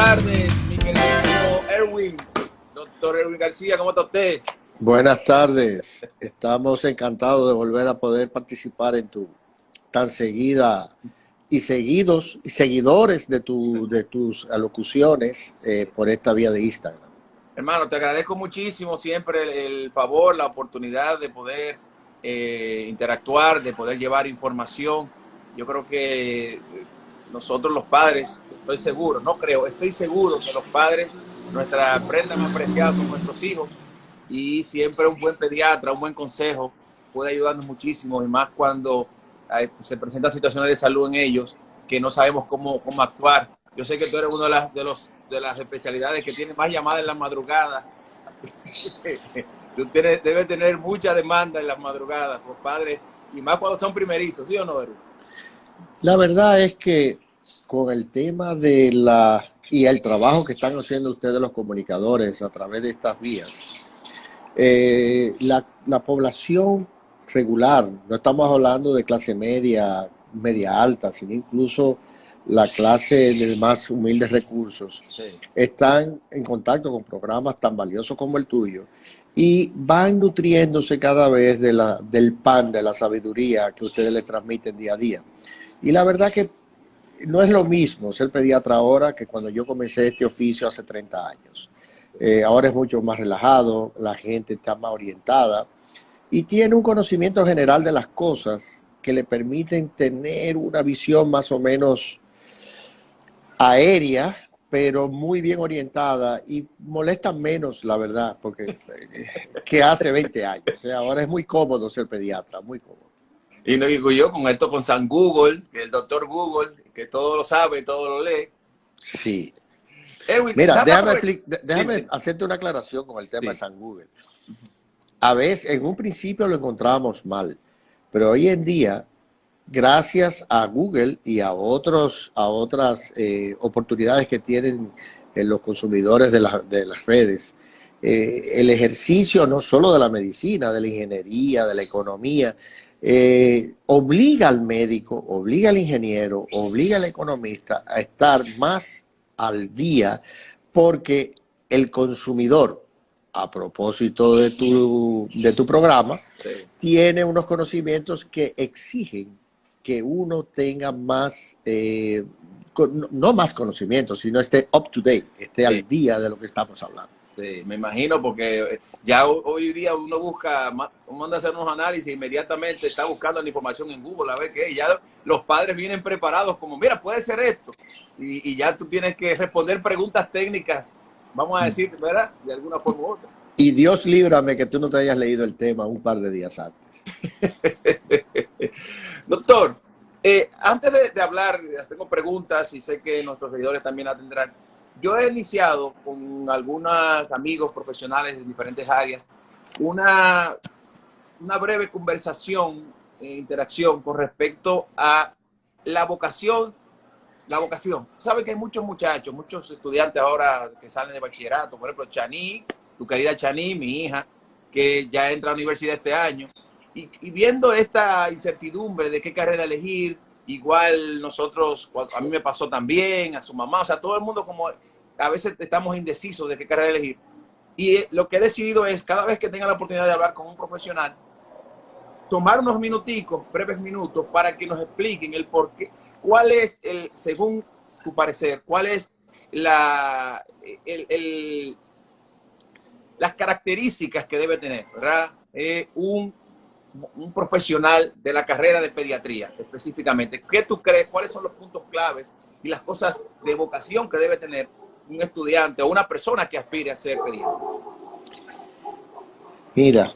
tardes, mi querido Erwin. Doctor Erwin García, ¿cómo está usted? Buenas tardes. Estamos encantados de volver a poder participar en tu tan seguida y seguidores de tus alocuciones por esta vía de Instagram. Hermano, te agradezco muchísimo siempre el favor, la oportunidad de poder interactuar, de poder llevar información. Yo creo que nosotros los padres, estoy seguro que los padres, nuestra prenda más preciada son nuestros hijos, y siempre un buen pediatra, un buen consejo puede ayudarnos muchísimo, y más cuando se presentan situaciones de salud en ellos que no sabemos cómo actuar. Yo sé que tú eres una de las especialidades que tiene más llamadas en la madrugada. Tú debes tener mucha demanda en las madrugadas por padres, y más cuando son primerizos, ¿sí o no, Eru? La verdad es que con el tema y el trabajo que están haciendo ustedes los comunicadores a través de estas vías, la población regular, no estamos hablando de clase media, media alta, sino incluso la clase de más humildes recursos, Sí. están en contacto con programas tan valiosos como el tuyo y van nutriéndose cada vez del pan, de la sabiduría que ustedes les transmiten día a día. Y la verdad que no es lo mismo ser pediatra ahora que cuando yo comencé este oficio hace 30 años. Ahora es mucho más relajado, la gente está más orientada y tiene un conocimiento general de las cosas que le permiten tener una visión más o menos aérea, pero muy bien orientada, y molesta menos, la verdad, porque que hace 20 años. O sea, ahora es muy cómodo ser pediatra, muy cómodo. Y no digo yo con esto con San Google, el doctor Google, que todo lo sabe, todo lo lee. Sí. Erwin, Mira, déjame hacerte una aclaración con el tema de Sí. San Google. A veces, en un principio lo encontramos mal, pero hoy en día, gracias a Google y a otras oportunidades que tienen los consumidores de las redes, el ejercicio no solo de la medicina, de la ingeniería, de la economía, obliga al médico, obliga al ingeniero, obliga al economista a estar más al día, porque el consumidor, a propósito de tu programa, Sí. tiene unos conocimientos que exigen que uno tenga más, no más conocimientos, sino esté up to date, esté al día de lo que estamos hablando. Sí, me imagino, porque ya hoy día uno manda a hacer unos análisis, inmediatamente está buscando la información en Google, a ver qué, ya los padres vienen preparados como, mira, puede ser esto, y ya tú tienes que responder preguntas técnicas, vamos a decir, ¿verdad? De alguna forma u otra. Y Dios líbrame que tú no te hayas leído el tema un par de días antes. Doctor, antes de hablar, tengo preguntas y sé que nuestros seguidores también la tendrán. Yo he iniciado con algunos amigos profesionales de diferentes áreas una breve conversación e interacción con respecto a la vocación. La vocación. Sabe que hay muchos muchachos, muchos estudiantes ahora que salen de bachillerato, por ejemplo, Chaní, tu querida Chaní, mi hija, que ya entra a la universidad este año, y viendo esta incertidumbre de qué carrera elegir, igual nosotros, a mí me pasó también, a su mamá, o sea, todo el mundo como a veces estamos indecisos de qué carrera elegir. Y lo que he decidido es, cada vez que tenga la oportunidad de hablar con un profesional, tomar unos minuticos, breves minutos, para que nos expliquen el por qué, cuál es, según tu parecer, cuál es las características que debe tener, ¿verdad? Un profesional de la carrera de pediatría, específicamente. ¿Qué tú crees? ¿Cuáles son los puntos claves y las cosas de vocación que debe tener un estudiante o una persona que aspire a ser pediatra? Mira,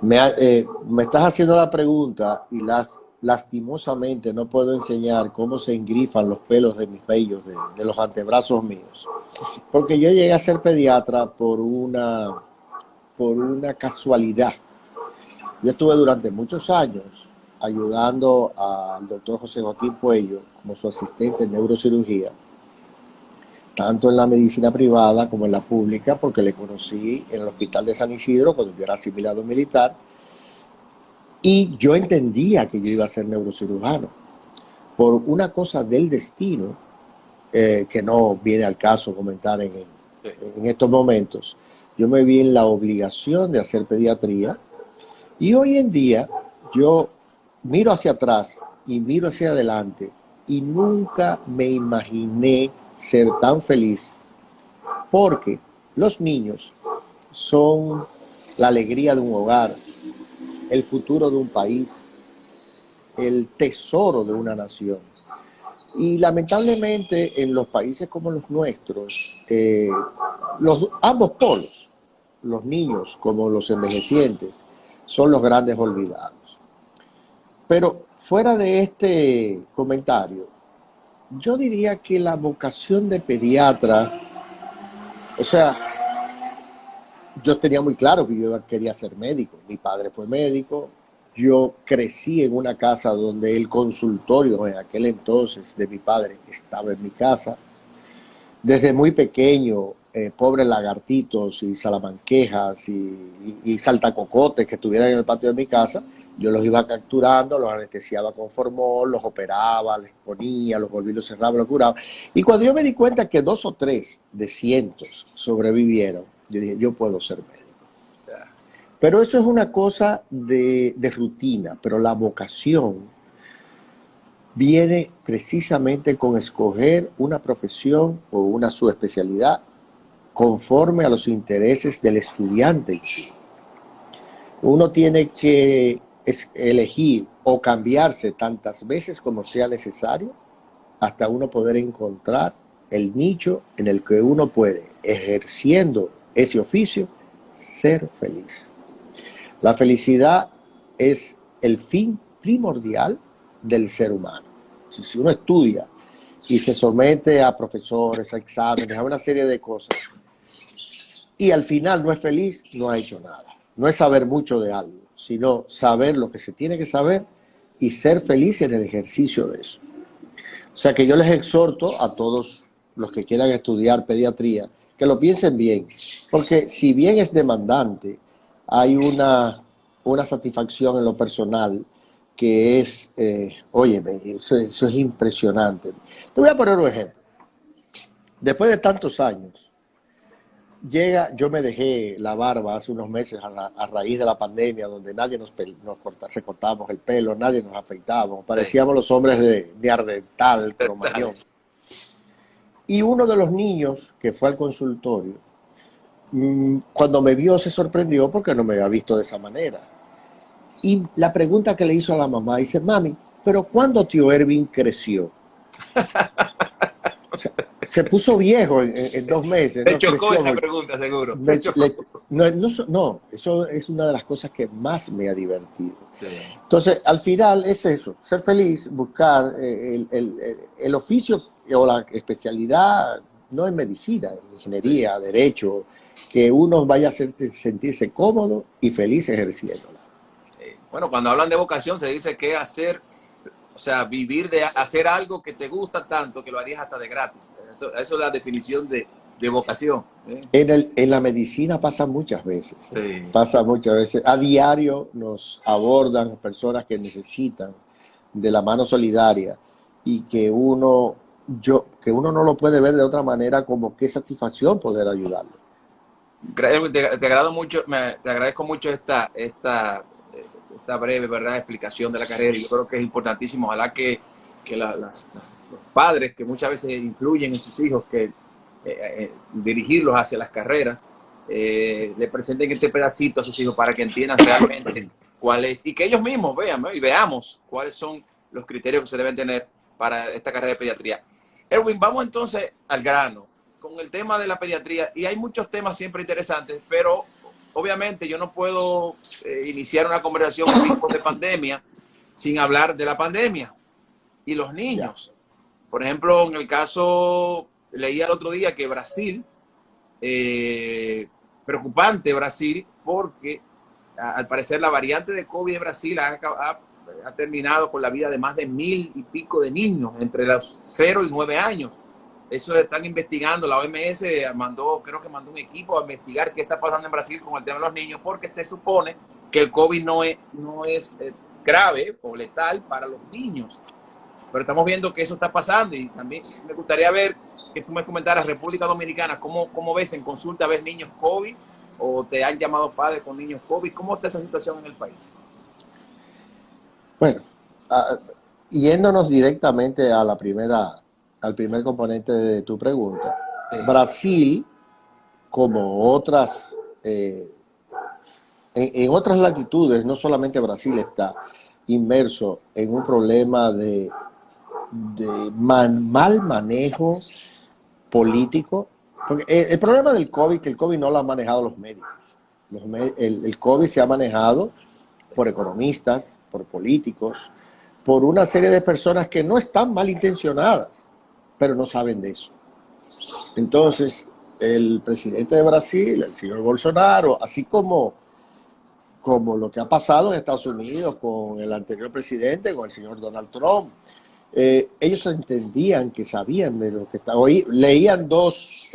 me estás haciendo la pregunta y lastimosamente no puedo enseñar cómo se engrifan los pelos de mis vellos, de los antebrazos míos. Porque yo llegué a ser pediatra por una casualidad. Yo estuve durante muchos años ayudando al doctor José Joaquín Puello como su asistente en neurocirugía, tanto en la medicina privada como en la pública, porque le conocí en el Hospital de San Isidro cuando yo era asimilado militar, y yo entendía que yo iba a ser neurocirujano. Por una cosa del destino, que no viene al caso comentar Sí. en estos momentos, yo me vi en la obligación de hacer pediatría y hoy en día yo miro hacia atrás y miro hacia adelante y nunca me imaginé ser tan feliz porque los niños son la alegría de un hogar, el futuro de un país, el tesoro de una nación. Y lamentablemente en los países como los nuestros, ambos polos, los niños como los envejecientes, son los grandes olvidados. Pero fuera de este comentario, yo diría que la vocación de pediatra, o sea, yo tenía muy claro que yo quería ser médico. Mi padre fue médico. Yo crecí en una casa donde el consultorio en aquel entonces de mi padre estaba en mi casa. Desde muy pequeño, pobres lagartitos y salamanquejas y saltacocotes que estuvieran en el patio de mi casa, yo los iba capturando, los anestesiaba con formol, los operaba, les ponía, los volví, los cerraba, los curaba. Y cuando yo me di cuenta que 2 o 3 de cientos sobrevivieron, yo dije, yo puedo ser médico. Pero eso es una cosa de rutina, pero la vocación viene precisamente con escoger una profesión o una subespecialidad conforme a los intereses del estudiante. Uno tiene que elegir o cambiarse tantas veces como sea necesario hasta uno poder encontrar el nicho en el que uno puede, ejerciendo ese oficio, ser feliz. La felicidad es el fin primordial del ser humano. Si uno estudia y se somete a profesores, a exámenes, a una serie de cosas, y al final no es feliz, no ha hecho nada. No es saber mucho de algo, sino saber lo que se tiene que saber y ser feliz en el ejercicio de eso. O sea que yo les exhorto a todos los que quieran estudiar pediatría que lo piensen bien, porque si bien es demandante, hay una satisfacción en lo personal que es, óyeme, eso es impresionante. Te voy a poner un ejemplo. Después de tantos años, yo me dejé la barba hace unos meses a raíz de la pandemia, donde nadie nos recortábamos el pelo, nadie nos afeitábamos, parecíamos los hombres de Neandertal, Cromañón. Y uno de los niños que fue al consultorio, cuando me vio se sorprendió porque no me había visto de esa manera. Y la pregunta que le hizo a la mamá, dice, mami, ¿pero cuándo tío Ervin creció? O sea, se puso viejo en 2 meses. Me chocó esa pregunta, seguro. No, eso es una de las cosas que más me ha divertido. Sí. Entonces, al final es eso, ser feliz, buscar el oficio o la especialidad, no en medicina, en ingeniería, sí, derecho, que uno vaya a sentirse cómodo y feliz ejerciéndola. Bueno, cuando hablan de vocación se dice que hacer, o sea, vivir de hacer algo que te gusta tanto que lo harías hasta de gratis. Eso es la definición de vocación. En la medicina pasa muchas veces. Sí. Pasa muchas veces. A diario nos abordan personas que necesitan de la mano solidaria y que uno no lo puede ver de otra manera como qué satisfacción poder ayudarlo. Te agradezco mucho esta breve, ¿verdad?, explicación de la carrera. Yo creo que es importantísimo. Ojalá que los padres que muchas veces influyen en sus hijos, que dirigirlos hacia las carreras, le presenten este pedacito a sus hijos para que entiendan realmente cuál es, y que ellos mismos vean, ¿no?, y veamos cuáles son los criterios que se deben tener para esta carrera de pediatría. Erwin, vamos entonces al grano con el tema de la pediatría, y hay muchos temas siempre interesantes, pero obviamente yo no puedo iniciar una conversación en tiempos de pandemia sin hablar de la pandemia y los niños. Por ejemplo, en el caso, leí el otro día que Brasil, preocupante Brasil, porque al parecer la variante de COVID de Brasil ha terminado con la vida de más de 1000 y pico de niños entre los 0 y 9 años. Eso están investigando, la OMS creo que mandó un equipo a investigar qué está pasando en Brasil con el tema de los niños, porque se supone que el COVID no es grave o letal para los niños. Pero estamos viendo que eso está pasando, y también me gustaría ver que tú me comentaras, República Dominicana, ¿cómo ves en consulta? ¿Ves niños COVID o te han llamado padres con niños COVID? ¿Cómo está esa situación en el país? Bueno, yéndonos directamente a al primer componente de tu pregunta, Sí, Brasil, como otras, en otras latitudes, no solamente Brasil está inmerso en un problema de mal manejo político, porque el problema del COVID, que el COVID no lo han manejado los médicos. El COVID se ha manejado por economistas, por políticos, por una serie de personas que no están malintencionadas, pero no saben de eso. Entonces, el presidente de Brasil, el señor Bolsonaro, así como lo que ha pasado en Estados Unidos con el anterior presidente, con el señor Donald Trump, ellos entendían que sabían de lo que estaba. Leían dos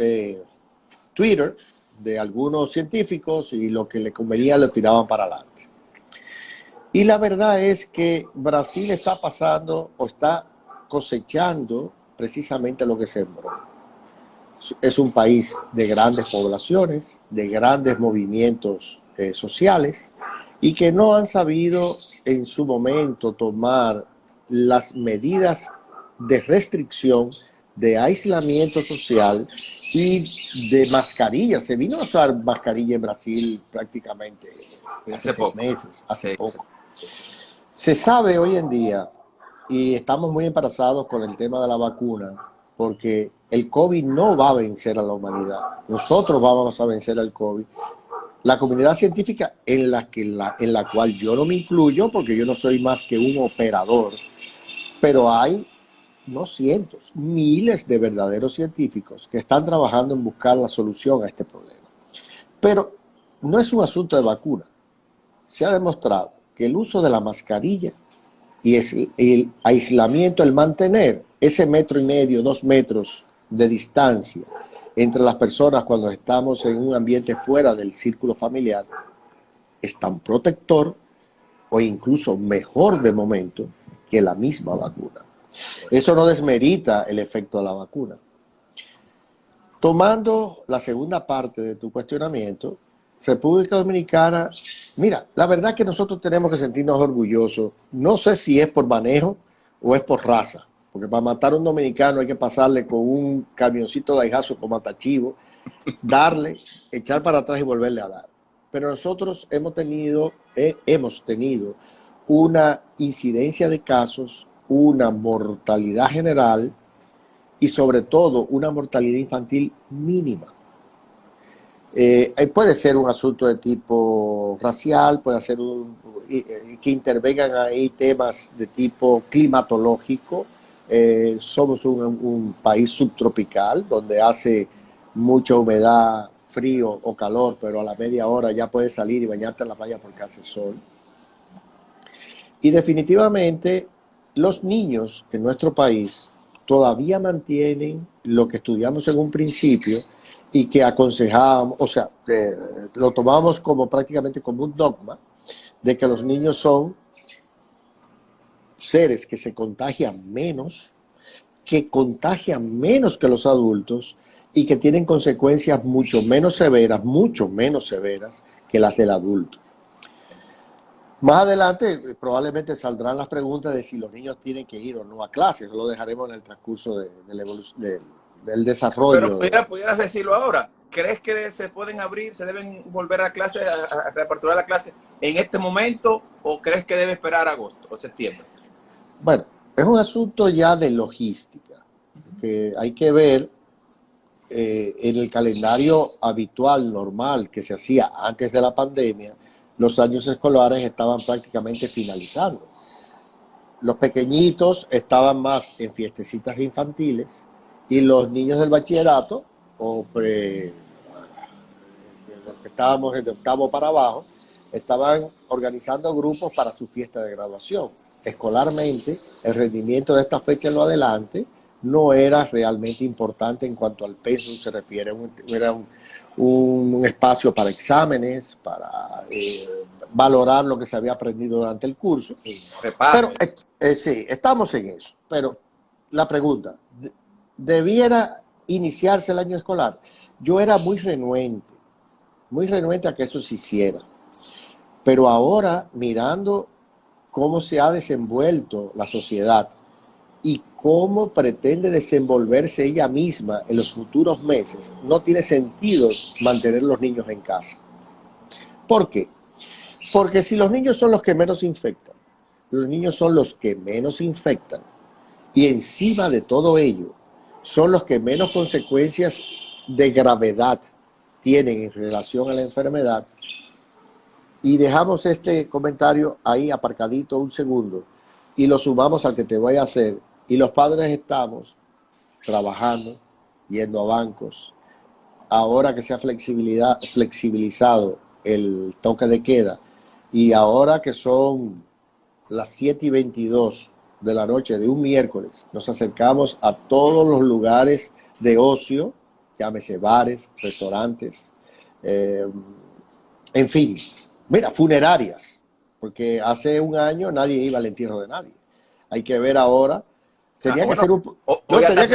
Twitter de algunos científicos y lo que le convenía lo tiraban para adelante. Y la verdad es que Brasil está pasando o está cosechando precisamente lo que sembró. Es un país de grandes poblaciones, de grandes movimientos sociales y que no han sabido en su momento tomar las medidas de restricción, de aislamiento social y de mascarilla. Se vino a usar mascarilla en Brasil prácticamente hace 6 meses, hace poco. Se sabe hoy en día, y estamos muy embarazados con el tema de la vacuna, porque el COVID no va a vencer a la humanidad. Nosotros vamos a vencer al COVID. La comunidad científica en la cual yo no me incluyo, porque yo no soy más que un operador, pero hay no cientos, miles de verdaderos científicos que están trabajando en buscar la solución a este problema. Pero no es un asunto de vacuna. Se ha demostrado que el uso de la mascarilla y el aislamiento, el mantener ese 1,5 metros, 2 metros de distancia entre las personas cuando estamos en un ambiente fuera del círculo familiar, es tan protector o incluso mejor de momento que la misma vacuna. Eso no desmerita el efecto de la vacuna. Tomando la segunda parte de tu cuestionamiento, República Dominicana, mira, la verdad es que nosotros tenemos que sentirnos orgullosos. No sé si es por manejo o es por raza, porque para matar a un dominicano hay que pasarle con un camioncito de aijazo con matachivo, darle, echar para atrás y volverle a dar. Pero nosotros hemos tenido una incidencia de casos, una mortalidad general y sobre todo una mortalidad infantil mínima. Puede ser un asunto de tipo racial, puede ser que intervengan ahí temas de tipo climatológico. Somos un país subtropical donde hace mucha humedad, frío o calor, pero a la media hora ya puedes salir y bañarte en la playa porque hace sol. Y definitivamente los niños en nuestro país todavía mantienen lo que estudiamos en un principio y que aconsejábamos, o sea, lo tomamos como prácticamente como un dogma, de que los niños son seres que se contagian menos que los adultos y que tienen consecuencias mucho menos severas que las del adulto. Más adelante probablemente saldrán las preguntas de si los niños tienen que ir o no a clases. Lo dejaremos en el transcurso del desarrollo. Pero pudieras decirlo ahora. ¿Crees que se pueden abrir, se deben volver a clase, a reaperturar la clase en este momento o crees que debe esperar agosto o septiembre? Bueno, es un asunto ya de logística, que hay que ver en el calendario habitual, normal, que se hacía antes de la pandemia. Los años escolares estaban prácticamente finalizando. Los pequeñitos estaban más en fiestecitas infantiles y los niños del bachillerato, los que estábamos de octavo para abajo, estaban organizando grupos para su fiesta de graduación. Escolarmente, el rendimiento de esta fecha en lo adelante no era realmente importante en cuanto al peso se refiere. Era un espacio para exámenes, para valorar lo que se había aprendido durante el curso. Repaso. Pero sí, estamos en eso. Pero la pregunta, ¿debiera iniciarse el año escolar, yo era muy renuente a que eso se hiciera. Pero ahora, mirando cómo se ha desenvuelto la sociedad y cómo pretende desenvolverse ella misma en los futuros meses, no tiene sentido mantener los niños en casa. ¿Por qué? Porque si los niños son los que menos infectan, los niños son los que menos infectan, y encima de todo ello, son los que menos consecuencias de gravedad tienen en relación a la enfermedad, y dejamos este comentario ahí aparcadito un segundo, y lo sumamos al que te voy a hacer, y los padres estamos trabajando, yendo a bancos, ahora que se ha flexibilizado el toque de queda, y ahora que son las 7:22 de la noche de un miércoles, nos acercamos a todos los lugares de ocio, llámese bares, restaurantes, en fin, mira, funerarias, porque hace un año nadie iba al entierro de nadie. Hay que ver ahora, tenía que ser un... Hoy hasta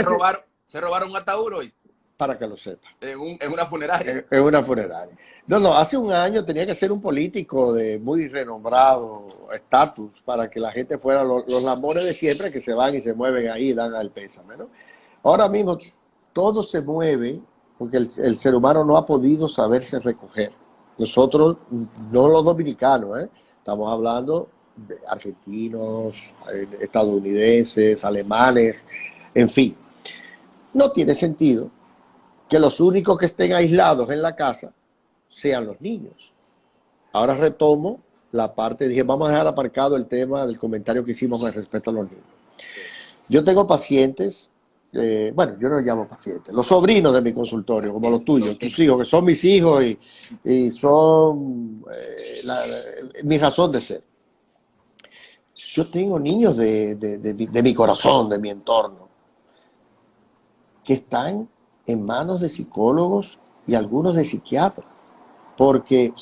se robaron un ataúd hoy. Para que lo sepa. En una funeraria. En una funeraria. No, hace un año tenía que ser un político de muy renombrado estatus para que la gente fuera los lambones de siempre que se van y se mueven ahí y dan el pésame, ¿no? Ahora mismo todo se mueve porque el ser humano no ha podido saberse recoger. Nosotros, no los dominicanos, estamos hablando de argentinos, estadounidenses, alemanes, en fin. No tiene sentido que los únicos que estén aislados en la casa sean los niños. Ahora retomo la parte, dije, vamos a dejar aparcado el tema del comentario que hicimos con respecto a los niños. Yo tengo pacientes, bueno, yo no los llamo pacientes, los sobrinos de mi consultorio, como los tuyos, tus hijos, que son mis hijos y son mi razón de ser. Yo tengo niños de mi corazón, de mi entorno, que están en manos de psicólogos y algunos de psiquiatras, porque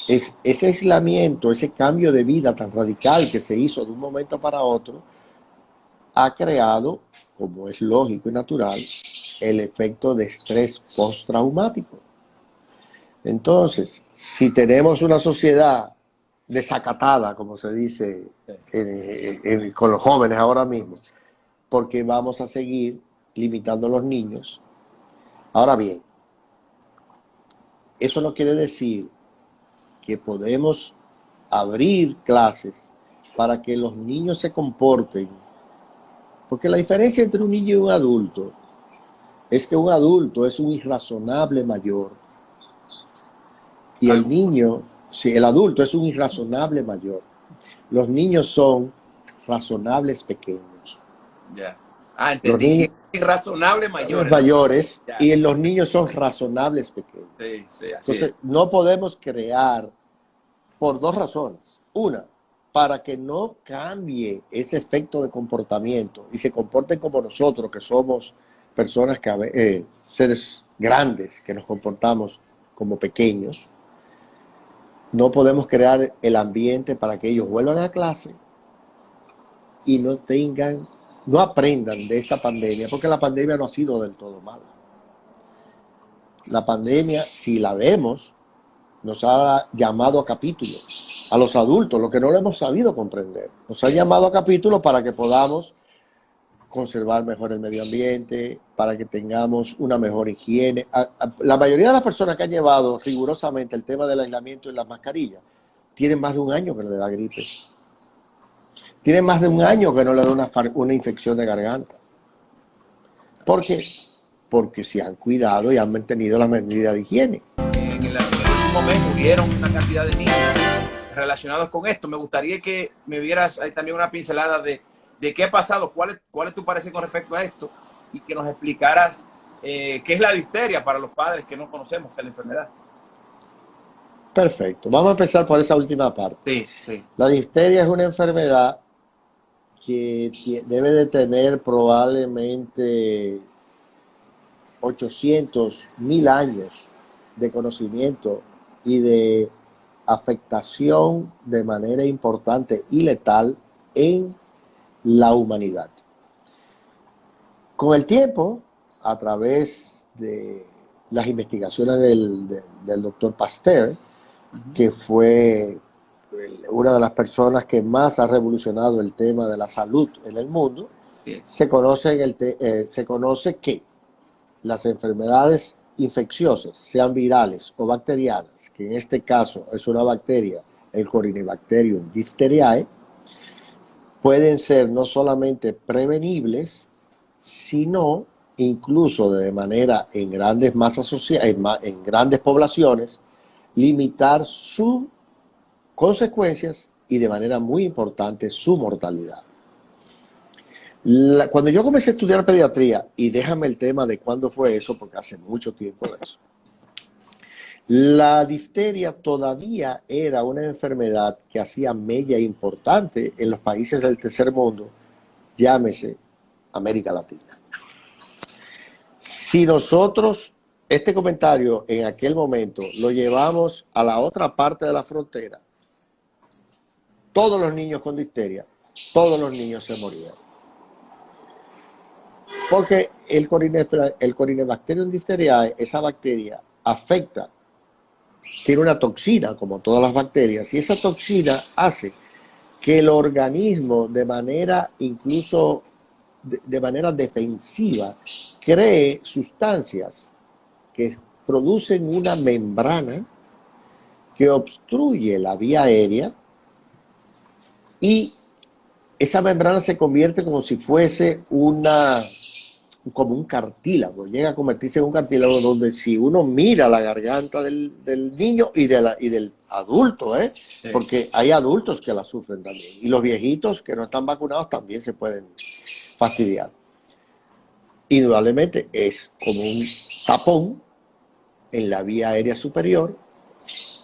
ese aislamiento, ese cambio de vida tan radical que se hizo de un momento para otro, ha creado, como es lógico y natural, el efecto de estrés postraumático. Entonces, si tenemos una sociedad desacatada, como se dice con los jóvenes ahora mismo, porque vamos a seguir limitando a los niños. Ahora bien, eso no quiere decir que podemos abrir clases para que los niños se comporten, porque la diferencia entre un niño y un adulto es que un adulto es un irrazonable mayor y el niño, sí, el adulto es un irrazonable mayor. Los niños son razonables pequeños. Ya. Entendí. Irrazonable mayores. Mayores, y los niños son razonables pequeños. Sí, así Entonces, es. no podemos crear por dos razones. Una, para que no cambie ese efecto de comportamiento y se comporten como nosotros, que somos personas, seres grandes, que nos comportamos como pequeños. No podemos crear el ambiente para que ellos vuelvan a clase y no aprendan de esta pandemia, porque la pandemia no ha sido del todo mala. La pandemia, si la vemos, nos ha llamado a capítulos, a los adultos, lo que no lo hemos sabido comprender. Nos ha llamado a capítulos para que podamos conservar mejor el medio ambiente, para que tengamos una mejor higiene. La mayoría de las personas que han llevado rigurosamente el tema del aislamiento y las mascarillas tienen más de un año que no le da gripe. Tienen más de un año que no le da una infección de garganta. ¿Por qué? Porque se han cuidado y han mantenido las medidas de higiene. En el último mes murieron una cantidad de niños relacionados con esto. Me gustaría que me vieras ahí también una pincelada de qué ha pasado, cuál es tu parecer con respecto a esto, y que nos explicaras qué es la difteria para los padres que no conocemos que es la enfermedad. Perfecto. Vamos a empezar por esa última parte. Sí. La difteria es una enfermedad que debe de tener probablemente 800.000 años de conocimiento y de afectación de manera importante y letal en la humanidad. Con el tiempo, a través de las investigaciones del doctor Pasteur, que fue una de las personas que más ha revolucionado el tema de la salud en el mundo. Se conoce que las enfermedades infecciosas, sean virales o bacterianas, que en este caso es una bacteria, el Corynebacterium diphtheriae, pueden ser no solamente prevenibles, sino incluso de manera en grandes masas sociales, en grandes poblaciones, limitar sus consecuencias y de manera muy importante su mortalidad. Cuando yo comencé a estudiar pediatría, y déjame el tema de cuándo fue eso, porque hace mucho tiempo de eso, la difteria todavía era una enfermedad que hacía mella importante en los países del tercer mundo, llámese América Latina. Si nosotros este comentario en aquel momento lo llevamos a la otra parte de la frontera, todos los niños con difteria, todos los niños se morían. Porque el Corynebacterium diphtheriae, esa bacteria, afecta, tiene una toxina como todas las bacterias, y esa toxina hace que el organismo de manera incluso de manera defensiva cree sustancias que producen una membrana que obstruye la vía aérea, y esa membrana se convierte como si fuese como un cartílago, llega a convertirse en un cartílago donde si uno mira la garganta del niño y del adulto, sí, porque hay adultos que la sufren también, y los viejitos que no están vacunados también se pueden fastidiar. Indudablemente es como un tapón en la vía aérea superior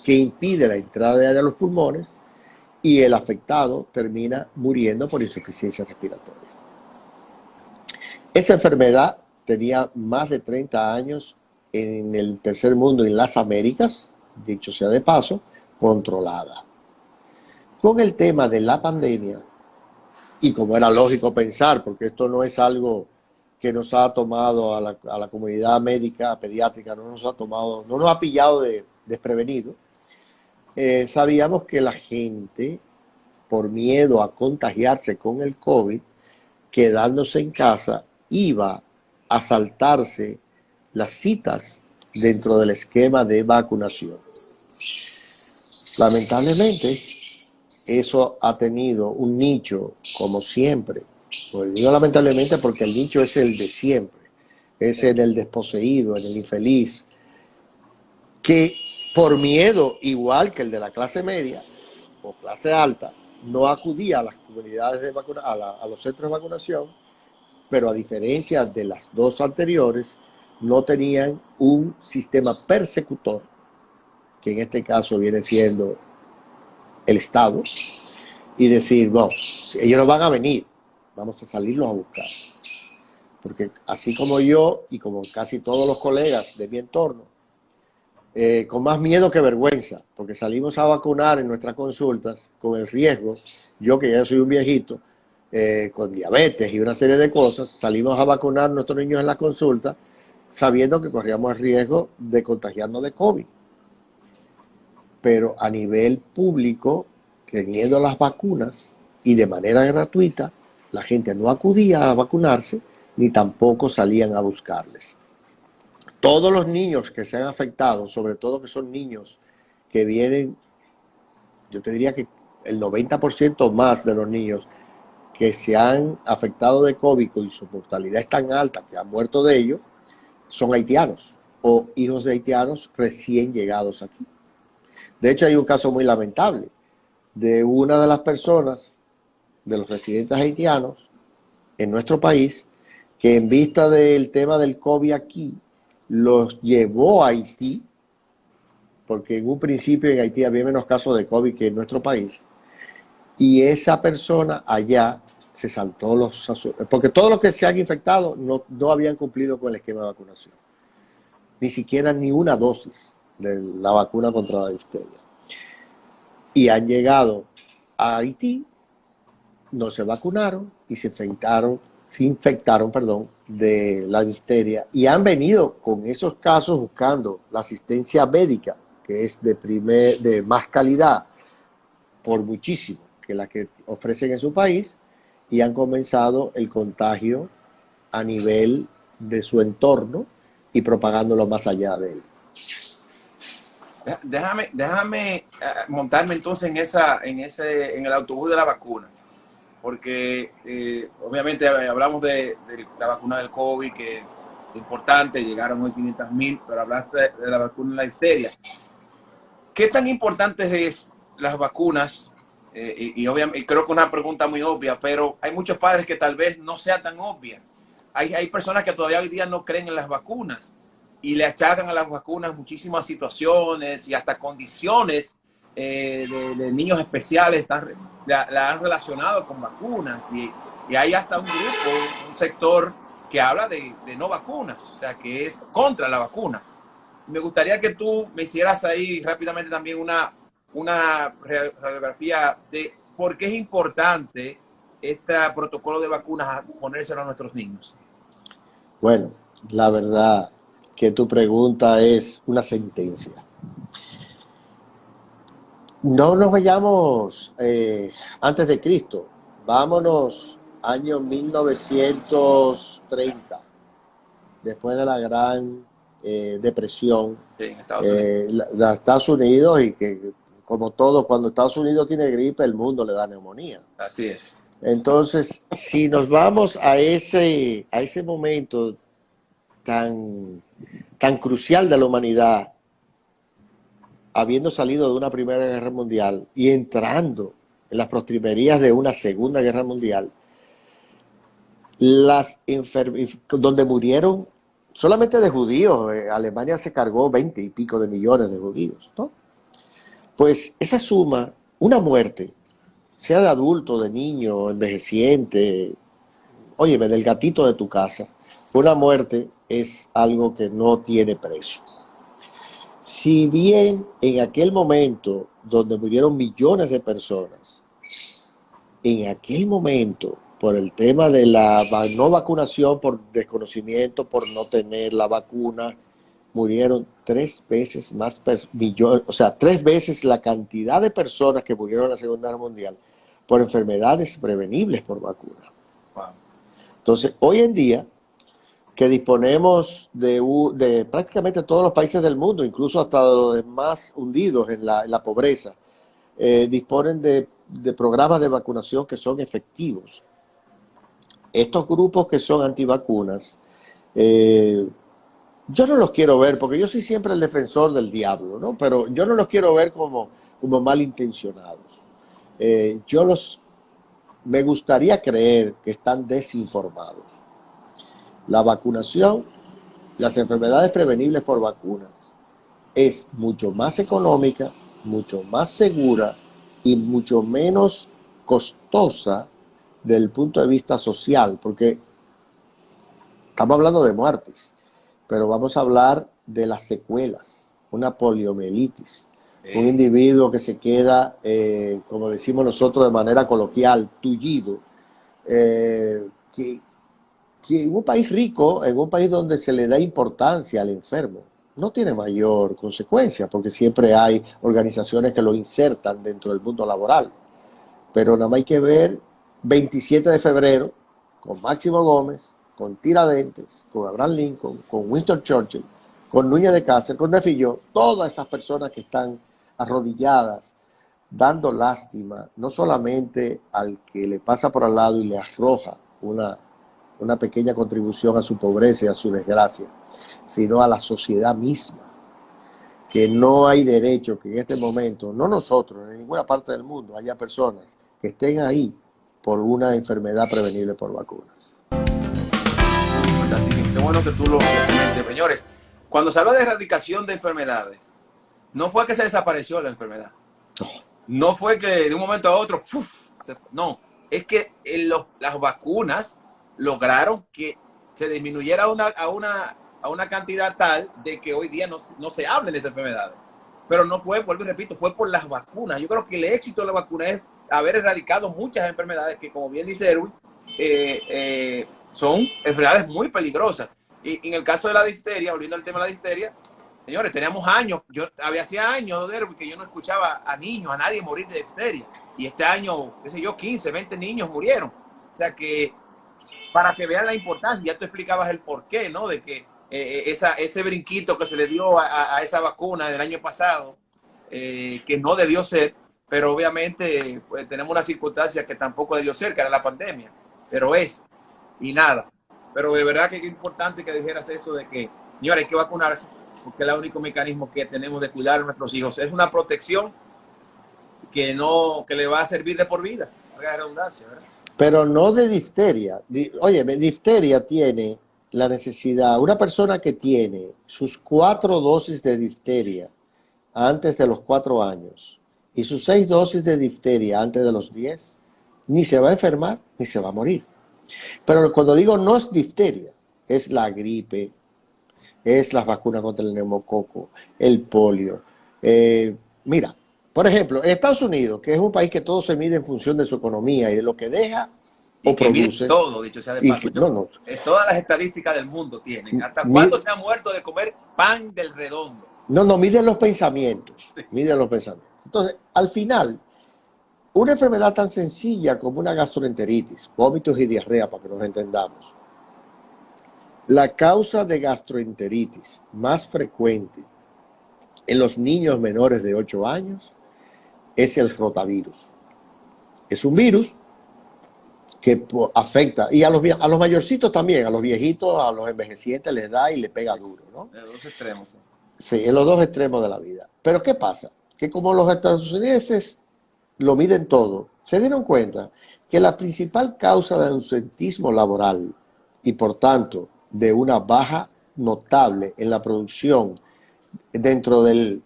que impide la entrada de aire a los pulmones, y el afectado termina muriendo por insuficiencia respiratoria. Esa enfermedad tenía más de 30 años en el tercer mundo, en las Américas, dicho sea de paso, controlada. Con el tema de la pandemia, y como era lógico pensar, porque esto no es algo que nos ha tomado a la comunidad médica, pediátrica, no nos ha pillado desprevenido, sabíamos que la gente, por miedo a contagiarse con el COVID, quedándose en casa, iba a saltarse las citas dentro del esquema de vacunación. Lamentablemente, eso ha tenido un nicho, como siempre. Pues digo lamentablemente porque el nicho es el de siempre. Es en el desposeído, en el infeliz, que por miedo, igual que el de la clase media o clase alta, no acudía a las comunidades de a los centros de vacunación, pero a diferencia de las dos anteriores, no tenían un sistema persecutor, que en este caso viene siendo el Estado, y decir, no, ellos no van a venir, vamos a salirlos a buscar. Porque así como yo y como casi todos los colegas de mi entorno, con más miedo que vergüenza, porque salimos a vacunar en nuestras consultas con el riesgo, yo que ya soy un viejito, con diabetes y una serie de cosas, salimos a vacunar a nuestros niños en la consulta sabiendo que corríamos el riesgo de contagiarnos de COVID. Pero a nivel público, teniendo las vacunas y de manera gratuita, la gente no acudía a vacunarse ni tampoco salían a buscarles. Todos los niños que se han afectado, sobre todo que son niños que vienen, yo te diría que el 90% más de los niños que se han afectado de COVID y su mortalidad es tan alta que han muerto de ello, son haitianos o hijos de haitianos recién llegados aquí. De hecho, hay un caso muy lamentable de una de las personas, de los residentes haitianos en nuestro país, que en vista del tema del COVID aquí, los llevó a Haití, porque en un principio en Haití había menos casos de COVID que en nuestro país, y esa persona allá se saltó porque todos los que se han infectado no habían cumplido con el esquema de vacunación, ni siquiera ni una dosis de la vacuna contra la difteria, y han llegado a Haití, no se vacunaron y se infectaron se infectaron, perdón, de la difteria y han venido con esos casos buscando la asistencia médica, que es de más calidad por muchísimo que la que ofrecen en su país, y han comenzado el contagio a nivel de su entorno y propagándolo más allá de él. Déjame montarme entonces en el autobús de la vacuna, porque obviamente hablamos de la vacuna del COVID, que es importante, llegaron hoy 500.000, pero hablaste de la vacuna de la difteria. ¿Qué tan importantes es las vacunas? Y obviamente creo que es una pregunta muy obvia, pero hay muchos padres que tal vez no sea tan obvia. Hay personas que todavía hoy día no creen en las vacunas y le achacan a las vacunas muchísimas situaciones y hasta condiciones de niños especiales la han relacionado con vacunas, y hay hasta un grupo, un sector que habla de no vacunas, o sea, que es contra la vacuna. Me gustaría que tú me hicieras ahí rápidamente también una radiografía de por qué es importante este protocolo de vacunas, ponérselo a nuestros niños. Bueno, la verdad que tu pregunta es una sentencia. No nos vayamos antes de Cristo, vámonos año 1930, después de la Gran Depresión, Sí, en Estados Unidos. Estados Unidos, y que como todo, cuando Estados Unidos tiene gripe, el mundo le da neumonía. Así es. Entonces, si nos vamos a ese momento tan crucial de la humanidad, habiendo salido de una Primera Guerra Mundial y entrando en las postrimerías de una Segunda Guerra Mundial, donde murieron solamente de judíos, Alemania se cargó 20 y pico de millones de judíos, ¿no? Pues esa suma, una muerte, sea de adulto, de niño, envejeciente, óyeme, del gatito de tu casa, una muerte es algo que no tiene precio. Si bien en aquel momento donde murieron millones de personas, en aquel momento, por el tema de la no vacunación, por desconocimiento, por no tener la vacuna, murieron 3 veces más millones, o sea, 3 veces la cantidad de personas que murieron en la Segunda Guerra Mundial por enfermedades prevenibles por vacuna. Wow. Entonces, hoy en día, que disponemos de prácticamente todos los países del mundo, incluso hasta los más hundidos en la pobreza, disponen de programas de vacunación que son efectivos. Estos grupos que son antivacunas, yo no los quiero ver, porque yo soy siempre el defensor del diablo, ¿no? Pero yo no los quiero ver como malintencionados. Me gustaría creer que están desinformados. La vacunación, las enfermedades prevenibles por vacunas, es mucho más económica, mucho más segura y mucho menos costosa desde el punto de vista social, porque estamos hablando de muertes, pero vamos a hablar de las secuelas, una poliomielitis, un individuo que se queda, como decimos nosotros de manera coloquial, tullido, que en un país rico, en un país donde se le da importancia al enfermo, no tiene mayor consecuencia, porque siempre hay organizaciones que lo insertan dentro del mundo laboral. Pero nada más hay que ver 27 de febrero, con Máximo Gómez, con Tiradentes, con Abraham Lincoln, con Winston Churchill, con Núñez de Cáceres, con De Filló, todas esas personas que están arrodilladas, dando lástima, no solamente al que le pasa por al lado y le arroja una pequeña contribución a su pobreza y a su desgracia, sino a la sociedad misma, que no hay derecho que en este momento, no nosotros, en ninguna parte del mundo, haya personas que estén ahí por una enfermedad prevenible por vacunas. Qué bueno que tú lo comentes, señores. Cuando se habla de erradicación de enfermedades, no fue que se desapareció la enfermedad. No fue que de un momento a otro, no, es que las vacunas lograron que se disminuyera a una cantidad tal de que hoy día no se hable de esas enfermedades. Pero no fue, vuelvo y repito, fue por las vacunas. Yo creo que el éxito de la vacuna es haber erradicado muchas enfermedades que, como bien dice Erwin, son enfermedades muy peligrosas. Y en el caso de la difteria, volviendo al tema de la difteria, señores, teníamos años, hacía años que yo no escuchaba a niños, a nadie morir de difteria. Y este año, qué sé yo, 15, 20 niños murieron. O sea que, para que vean la importancia, ya tú explicabas el porqué, ¿no? De que ese brinquito que se le dio a esa vacuna del año pasado, que no debió ser, pero obviamente pues, tenemos una circunstancia que tampoco debió ser, que era la pandemia, pero y nada. Pero de verdad que es importante que dijeras eso de que, señores, hay que vacunarse, porque es el único mecanismo que tenemos de cuidar a nuestros hijos. Es una protección que le va a servir de por vida, la redundancia, ¿verdad? Pero no de difteria. Oye, difteria tiene la necesidad, una persona que tiene sus 4 dosis de difteria antes de los 4 años y sus 6 dosis de difteria antes de los 10, ni se va a enfermar ni se va a morir. Pero cuando digo no es difteria, es la gripe, es las vacunas contra el neumococo, el polio. Mira, por ejemplo, en Estados Unidos, que es un país que todo se mide en función de su economía y de lo que deja o produce. Todo, dicho sea de paso. Todas las estadísticas del mundo tienen. ¿Hasta cuándo se ha muerto de comer pan del redondo? No, miden los pensamientos. Miden los pensamientos. Entonces, al final, una enfermedad tan sencilla como una gastroenteritis, vómitos y diarrea, para que nos entendamos. La causa de gastroenteritis más frecuente en los niños menores de 8 años es el rotavirus. Es un virus que afecta, y a los mayorcitos también, a los viejitos, a los envejecientes les da y les pega duro, ¿no? De los dos extremos. Sí. Sí, en los dos extremos de la vida. Pero ¿qué pasa? Que como los estadounidenses lo miden todo, se dieron cuenta que la principal causa de ausentismo laboral y por tanto de una baja notable en la producción dentro del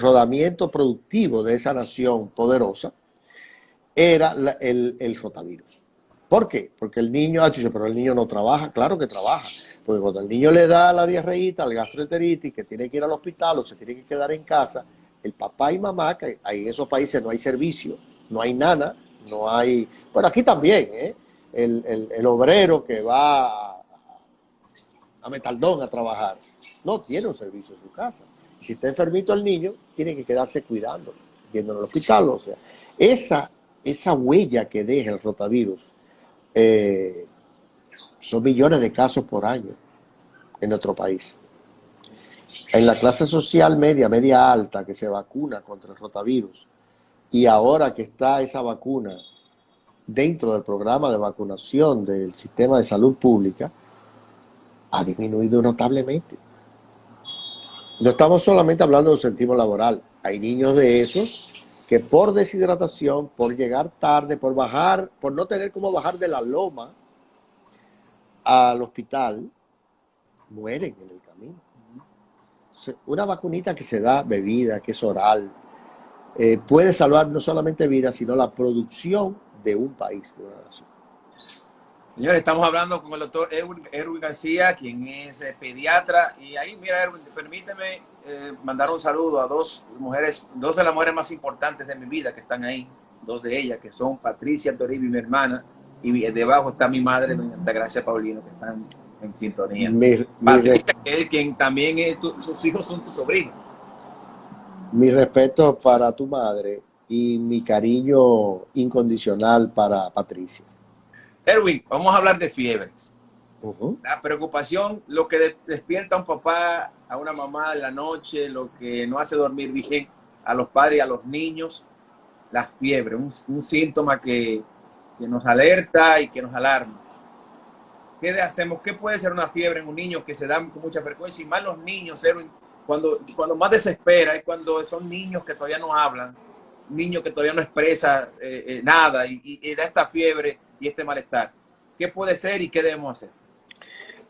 rodamiento productivo de esa nación poderosa era el rotavirus. ¿Por qué? Porque el niño, pero el niño no trabaja. Claro que trabaja, porque cuando el niño le da la diarreíta, la gastroenteritis, que tiene que ir al hospital o se tiene que quedar en casa, el papá y mamá, que en esos países no hay servicio, no hay nana, no hay... Bueno, aquí también, ¿eh? El obrero que va a Metaldón a trabajar no tiene un servicio en su casa. Si está enfermito el niño, tiene que quedarse cuidándolo, yendo al hospital. O sea, esa huella que deja el rotavirus, son millones de casos por año en nuestro país. En la clase social media alta que se vacuna contra el rotavirus, y ahora que está esa vacuna dentro del programa de vacunación del sistema de salud pública, ha disminuido notablemente. No estamos solamente hablando de ausentismo laboral. Hay niños de esos que por deshidratación, por llegar tarde, por no tener cómo bajar de la loma al hospital, mueren en el camino. Entonces, una vacunita que se da bebida, que es oral, puede salvar no solamente vidas, sino la producción de un país, de una nación. Señores, estamos hablando con el doctor Erwin García, quien es pediatra. Y ahí, mira, Erwin, permíteme mandar un saludo a dos de las mujeres más importantes de mi vida que están ahí. Dos de ellas, que son Patricia Toribio, mi hermana, y debajo está mi madre, doña Altagracia Paulino, que están en sintonía. Patricia, quien también sus hijos son tus sobrinos. Mi respeto para tu madre y mi cariño incondicional para Patricia. Erwin, vamos a hablar de fiebres. La preocupación, lo que despierta a un papá, a una mamá en la noche, lo que no hace dormir bien a los padres y a los niños, la fiebre, un síntoma que nos alerta y que nos alarma. ¿Qué hacemos? ¿Qué puede ser una fiebre en un niño que se da con mucha frecuencia? Y más los niños, Erwin, cuando más desespera es cuando son niños que todavía no hablan, niños que todavía no expresan nada y da esta fiebre y este malestar. ¿Qué puede ser y qué debemos hacer?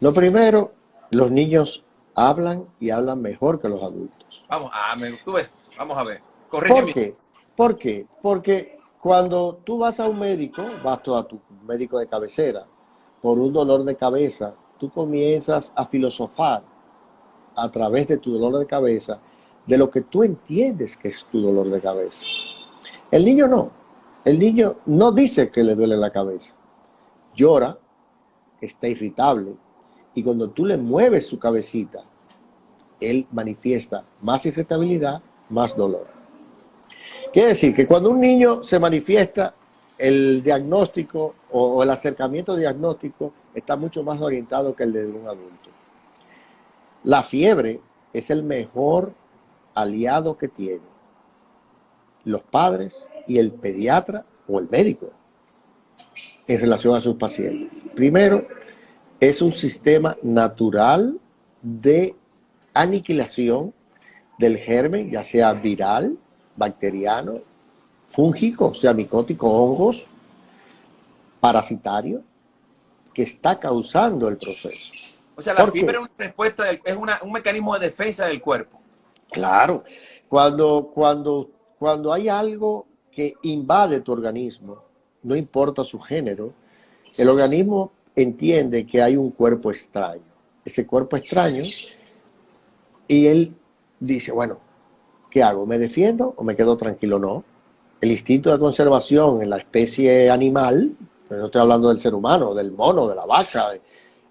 Lo primero, los niños hablan y hablan mejor que los adultos. Vamos a ver. Corrígeme. ¿Por qué? Porque cuando tú vas a un médico, vas a tu médico de cabecera, por un dolor de cabeza, tú comienzas a filosofar a través de tu dolor de cabeza de lo que tú entiendes que es tu dolor de cabeza. El niño no. El niño no dice que le duele la cabeza. llora, está irritable, y cuando tú le mueves su cabecita, él manifiesta más irritabilidad, más dolor. Quiere decir que cuando un niño se manifiesta, el diagnóstico o el acercamiento diagnóstico está mucho más orientado que el de un adulto. La fiebre es el mejor aliado que tienen los padres y el pediatra o el médico en relación a sus pacientes. Primero, es un sistema natural de aniquilación del germen, ya sea viral, bacteriano, fúngico, o sea, micótico, hongos, parasitario, que está causando el proceso. O sea, la fiebre es una respuesta, es un mecanismo de defensa del cuerpo. Claro, cuando hay algo que invade tu organismo, no importa su género, el organismo entiende que hay un cuerpo extraño. Ese cuerpo extraño, y él dice, bueno, ¿qué hago? ¿Me defiendo o me quedo tranquilo? No. El instinto de conservación en la especie animal, pero no estoy hablando del ser humano, del mono, de la vaca,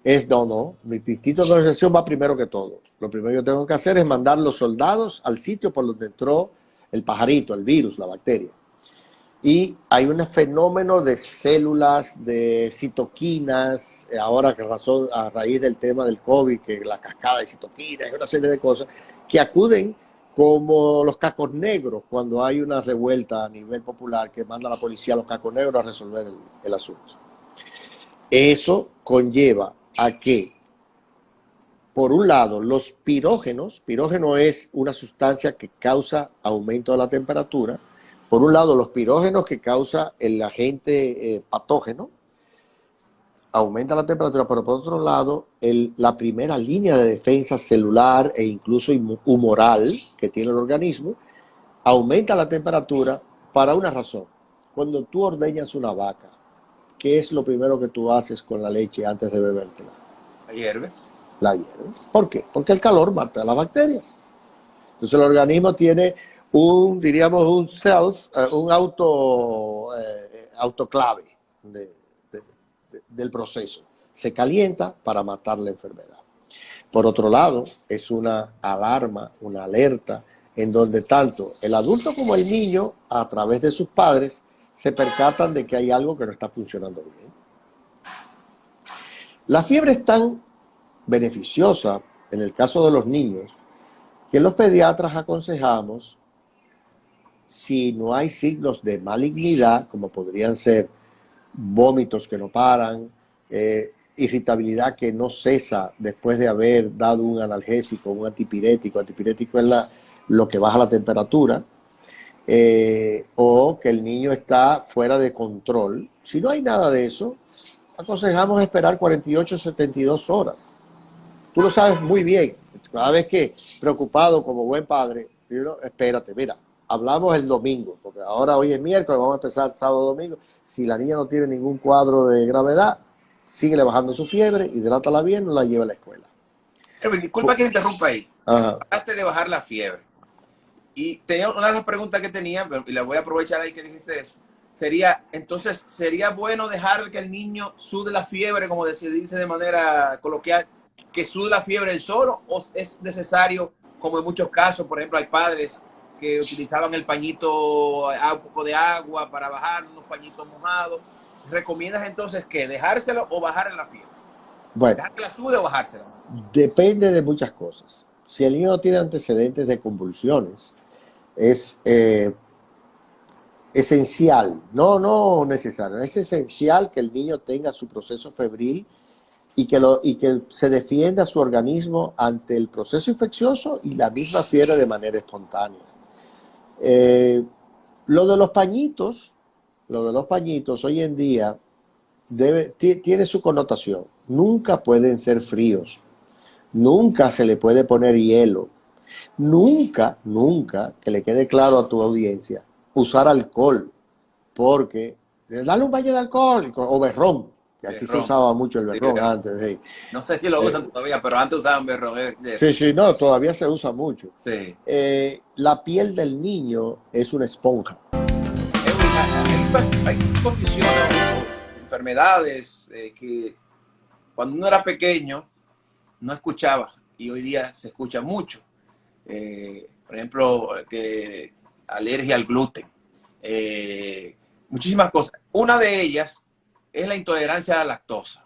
es no. Mi instinto de conservación va primero que todo. Lo primero que yo tengo que hacer es mandar los soldados al sitio por donde entró el pajarito, el virus, la bacteria. Y hay un fenómeno de células, de citoquinas, ahora que a raíz del tema del COVID, que la cascada de citoquinas, una serie de cosas, que acuden como los cacos negros cuando hay una revuelta a nivel popular que manda a la policía a los cacos negros a resolver el asunto. Eso conlleva a que, por un lado, los pirógeno es una sustancia que causa aumento de la temperatura. Por un lado, los pirógenos que causa el agente patógeno aumenta la temperatura, pero por otro lado, la primera línea de defensa celular e incluso humoral que tiene el organismo aumenta la temperatura para una razón. Cuando tú ordeñas una vaca, ¿qué es lo primero que tú haces con la leche antes de bebértela? ¿La hierves? La hierves. ¿Por qué? Porque el calor mata a las bacterias. Entonces el organismo tiene diríamos, un autoclave del proceso. Se calienta para matar la enfermedad. Por otro lado, es una alarma, una alerta, en donde tanto el adulto como el niño, a través de sus padres, se percatan de que hay algo que no está funcionando bien. La fiebre es tan beneficiosa, en el caso de los niños, que los pediatras aconsejamos, si no hay signos de malignidad, como podrían ser vómitos que no paran, irritabilidad que no cesa después de haber dado un analgésico, un antipirético. Antipirético es lo que baja la temperatura, o que el niño está fuera de control. Si no hay nada de eso, aconsejamos esperar 48 o 72 horas. Tú lo sabes muy bien. Cada vez que, preocupado como buen padre, espérate, mira, hablamos el domingo, porque ahora hoy es miércoles, vamos a empezar sábado, domingo. Si la niña no tiene ningún cuadro de gravedad, síguele bajando su fiebre, hidrátala bien, no la lleva a la escuela. Disculpa que interrumpa ahí. Ajá. Hablaste de bajar la fiebre. Y tenía una de las preguntas que tenía, y la voy a aprovechar ahí que dijiste eso. Entonces, ¿sería bueno dejar que el niño sude la fiebre, como se dice de manera coloquial, que sude la fiebre él solo? ¿O es necesario, como en muchos casos, por ejemplo, hay padres que utilizaban el pañito, un poco de agua para bajar, unos pañitos mojados? ¿Recomiendas entonces qué? ¿Dejárselo o bajarle la fiebre? Bueno, ¿dejar que la sude o bajársela? Depende de muchas cosas. Si el niño no tiene antecedentes de convulsiones, es esencial, no necesario, es esencial que el niño tenga su proceso febril y que se defienda su organismo ante el proceso infeccioso y la misma fiebre de manera espontánea. Lo de los pañitos hoy en día tiene su connotación. Nunca pueden ser fríos, nunca se le puede poner hielo, nunca, que le quede claro a tu audiencia, usar alcohol, porque dale un baño de alcohol o berrón, que aquí se usaba mucho el berrón antes. Sí. No sé si lo usan todavía, pero antes usaban berrón. Sí, no, todavía se usa mucho. Sí. La piel del niño es una esponja. Hay condiciones o enfermedades que cuando uno era pequeño no escuchaba y hoy día se escucha mucho. Por ejemplo, que alergia al gluten. Muchísimas cosas. Una de ellas es la intolerancia a la lactosa.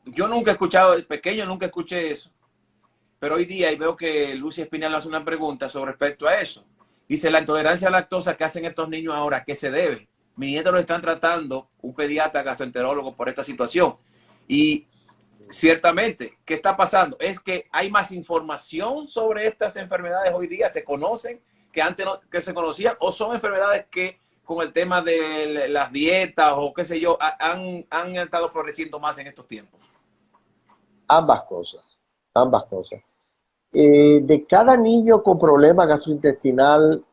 Yo nunca he escuchado, de pequeño nunca escuché eso, pero hoy día y veo que Lucy Espinal hace una pregunta sobre respecto a eso. Dice, la intolerancia a la lactosa que hacen estos niños ahora, ¿a qué se debe? Mi nieto lo están tratando, un pediatra gastroenterólogo, por esta situación. Y ciertamente, ¿qué está pasando? Es que hay más información sobre estas enfermedades hoy día, se conocen, que antes no que se conocían, o son enfermedades que con el tema de las dietas o qué sé yo, han estado floreciendo más en estos tiempos. Ambas cosas, ambas cosas. De cada niño con problema gastrointestinal,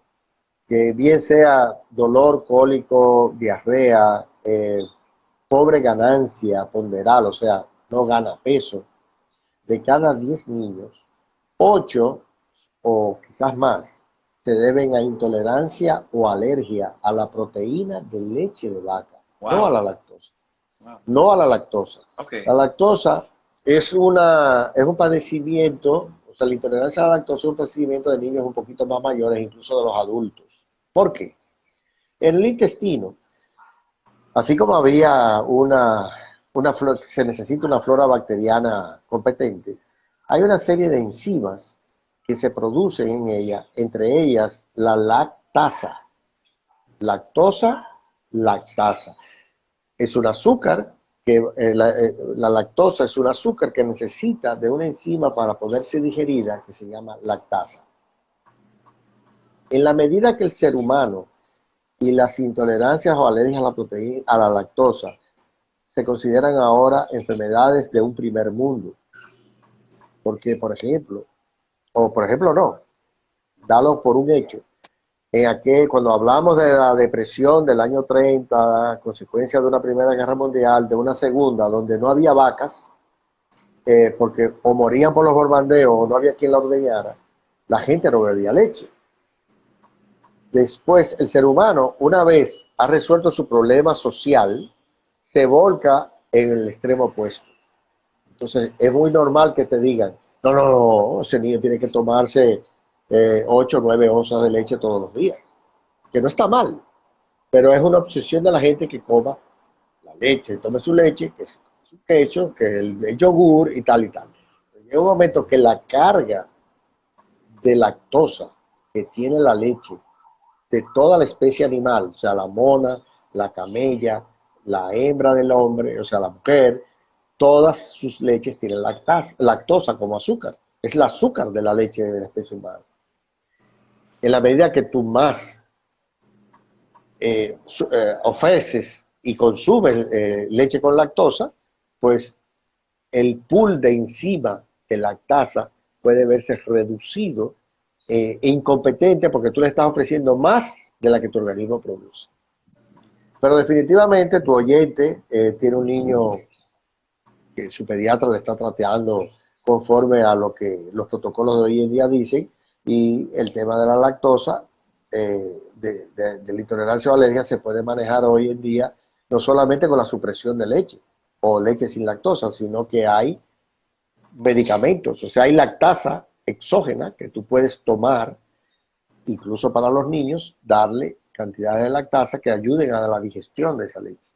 que bien sea dolor, cólico, diarrea, pobre ganancia ponderal, o sea, no gana peso, de cada 10 niños, 8 o quizás más se deben a intolerancia o alergia a la proteína de leche de vaca, no a Wow. la lactosa. Wow. No a la lactosa. Okay. La lactosa es un padecimiento, o sea, la intolerancia a la lactosa es un padecimiento de niños un poquito más mayores, incluso de los adultos. ¿Por qué? En el intestino, así como había se necesita una flora bacteriana competente, hay una serie de enzimas que se producen en ella, entre ellas la lactasa. Lactosa, lactasa. Es un azúcar que la lactosa es un azúcar que necesita de una enzima para poderse digerida que se llama lactasa. En la medida que el ser humano y las intolerancias o alergias a la proteína, a la lactosa, se consideran ahora enfermedades de un primer mundo. Porque, por ejemplo, o por ejemplo no, dalo por un hecho. Cuando hablamos de la depresión del año 30, consecuencia de una Primera Guerra Mundial, de una Segunda, donde no había vacas, porque o morían por los bombardeos o no había quien la ordeñara, la gente no bebía leche. Después, el ser humano, una vez ha resuelto su problema social, se volca en el extremo opuesto. Entonces, es muy normal que te digan, no, no, no, ese niño tiene que tomarse 8 o 9 onzas de leche todos los días. Que no está mal, pero es una obsesión de la gente que coma la leche, tome su leche, que es su queso, que el yogur y tal y tal. Llega un momento que la carga de lactosa que tiene la leche de toda la especie animal, o sea, la mona, la camella, la hembra del hombre, o sea, la mujer, todas sus leches tienen lactosa como azúcar. Es el azúcar de la leche de la especie humana. En la medida que tú más ofreces y consumes leche con lactosa, pues el pool de enzima de lactasa puede verse reducido e incompetente porque tú le estás ofreciendo más de la que tu organismo produce. Pero definitivamente tu oyente tiene un niño que su pediatra le está tratando conforme a lo que los protocolos de hoy en día dicen, y el tema de la lactosa, de la intolerancia o alergia, se puede manejar hoy en día no solamente con la supresión de leche o leche sin lactosa, sino que hay medicamentos, o sea, hay lactasa exógena que tú puedes tomar, incluso para los niños, darle cantidades de lactasa que ayuden a la digestión de esa leche.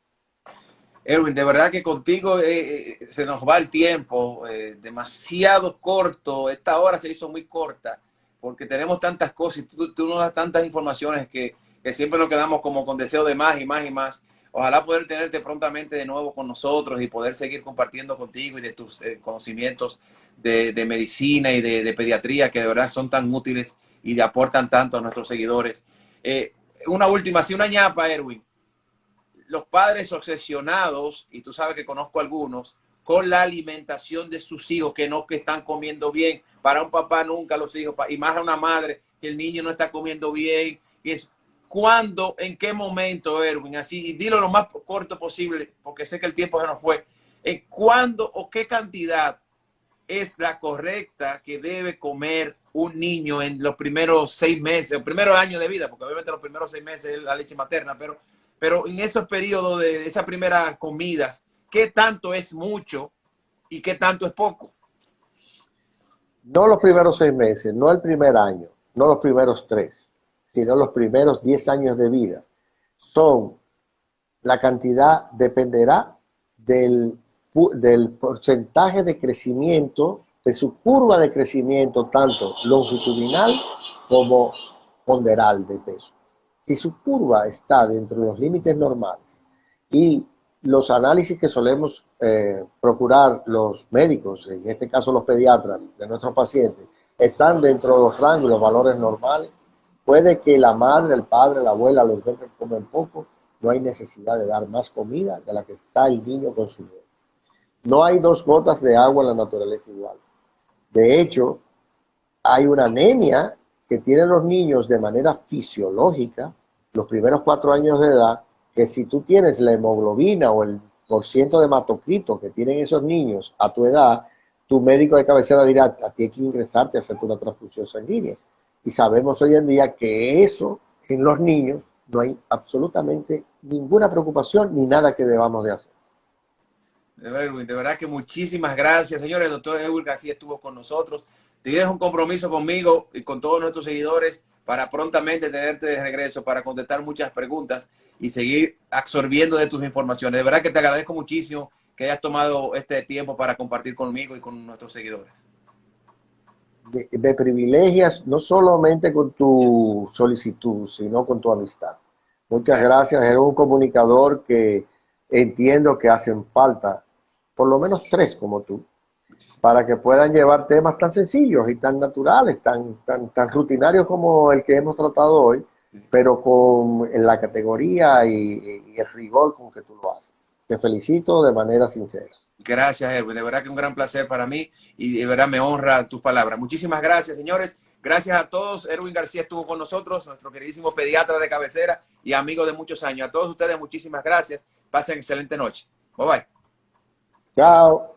Erwin, de verdad que contigo se nos va el tiempo, demasiado corto. Esta hora se hizo muy corta porque tenemos tantas cosas y tú nos das tantas informaciones que siempre nos quedamos como con deseo de más y más y más. Ojalá poder tenerte prontamente de nuevo con nosotros y poder seguir compartiendo contigo y de tus conocimientos de medicina y de pediatría, que de verdad son tan útiles y aportan tanto a nuestros seguidores. Una última, así una ñapa, Erwin. Los padres obsesionados, y tú sabes que conozco algunos, con la alimentación de sus hijos, que están comiendo bien. Para un papá nunca los hijos, y más a una madre, que el niño no está comiendo bien. Y es cuándo, en qué momento, Erwin, así, y dilo lo más corto posible, porque sé que el tiempo se nos fue. ¿En cuándo o qué cantidad es la correcta que debe comer un niño en los primeros 6 meses, el primer año de vida? Porque obviamente los primeros 6 meses es la leche materna, pero en esos periodos de esas primeras comidas, ¿qué tanto es mucho y qué tanto es poco? No los primeros 6 meses, no el primer año, no los primeros 3, sino los primeros 10 años de vida. Son, la cantidad dependerá del porcentaje de crecimiento, de su curva de crecimiento, tanto longitudinal como ponderal de peso. Si su curva está dentro de los límites normales y los análisis que solemos procurar los médicos, en este caso los pediatras de nuestros pacientes, están dentro de los rangos y los valores normales, puede que la madre, el padre, la abuela, los que comen poco, no hay necesidad de dar más comida de la que está el niño consumiendo. No hay 2 gotas de agua en la naturaleza igual. De hecho, hay una anemia que tienen los niños de manera fisiológica, los primeros 4 años de edad, que si tú tienes la hemoglobina o el porciento de hematocrito que tienen esos niños a tu edad, tu médico de cabecera dirá, a ti hay que ingresarte a hacerte una transfusión sanguínea. Y sabemos hoy en día que eso en los niños no hay absolutamente ninguna preocupación ni nada que debamos de hacer. Erwin, de verdad que muchísimas gracias, señores. El doctor Erwin García estuvo con nosotros. Tienes un compromiso conmigo y con todos nuestros seguidores para prontamente tenerte de regreso para contestar muchas preguntas y seguir absorbiendo de tus informaciones. De verdad que te agradezco muchísimo que hayas tomado este tiempo para compartir conmigo y con nuestros seguidores. Me privilegias no solamente con tu solicitud, sino con tu amistad. Muchas gracias. Eres un comunicador que entiendo que hacen falta por lo menos 3 como tú, para que puedan llevar temas tan sencillos y tan naturales, tan rutinarios como el que hemos tratado hoy, pero con la categoría y el rigor con que tú lo haces. Te felicito de manera sincera. Gracias, Erwin. De verdad que un gran placer para mí y de verdad me honra tus palabras. Muchísimas gracias, señores. Gracias a todos. Erwin García estuvo con nosotros, nuestro queridísimo pediatra de cabecera y amigo de muchos años. A todos ustedes, muchísimas gracias. Pasen excelente noche. Bye bye. Chao.